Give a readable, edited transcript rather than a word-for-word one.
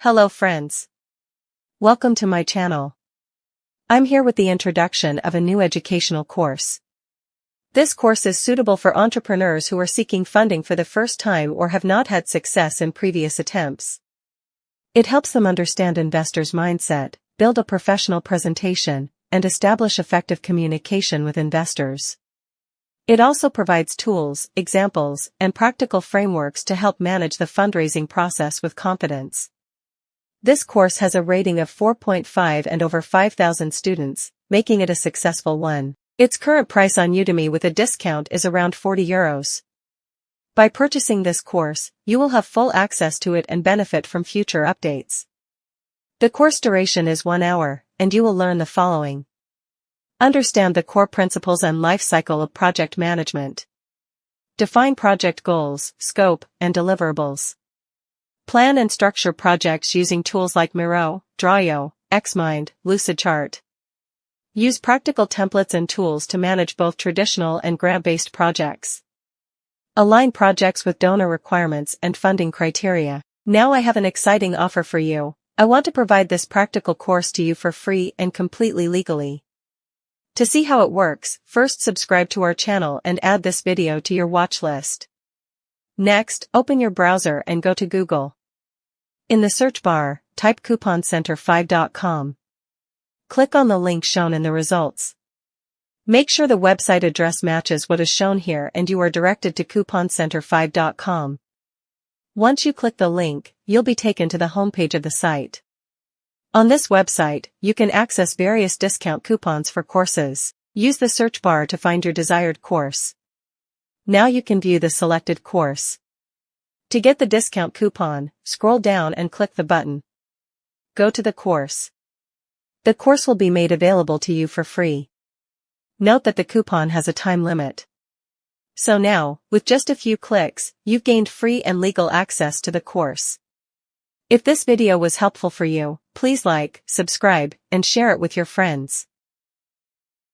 Hello friends. Welcome to my channel. I'm here with the introduction of a new educational course. This course is suitable for entrepreneurs who are seeking funding for the first time or have not had success in previous attempts. It helps them understand investors' mindset, build a professional presentation, and establish effective communication with investors. It also provides tools, examples, and practical frameworks to help manage the fundraising process with confidence. This course has a rating of 4.5 and over 5,000 students, making it a successful one. Its current price on Udemy with a discount is around €40. By purchasing this course, you will have full access to it and benefit from future updates. The course duration is 1 hour, and you will learn the following. Understand the core principles and life cycle of project management. Define project goals, scope, and deliverables. Plan and structure projects using tools like Miro, Draw.io, Xmind, Lucidchart. Use practical templates and tools to manage both traditional and grant-based projects. Align projects with donor requirements and funding criteria. Now I have an exciting offer for you. I want to provide this practical course to you for free and completely legally. To see how it works, first subscribe to our channel and add this video to your watch list. Next, open your browser and go to Google. In the search bar, type couponcenter5.com. Click on the link shown in the results. Make sure the website address matches what is shown here and you are directed to couponcenter5.com. Once you click the link, you'll be taken to the homepage of the site. On this website, you can access various discount coupons for courses. Use the search bar to find your desired course. Now you can view the selected course. To get the discount coupon, scroll down and click the button. Go to the course. The course will be made available to you for free. Note that the coupon has a time limit. So now, with just a few clicks, you've gained free and legal access to the course. If this video was helpful for you, please like, subscribe, and share it with your friends.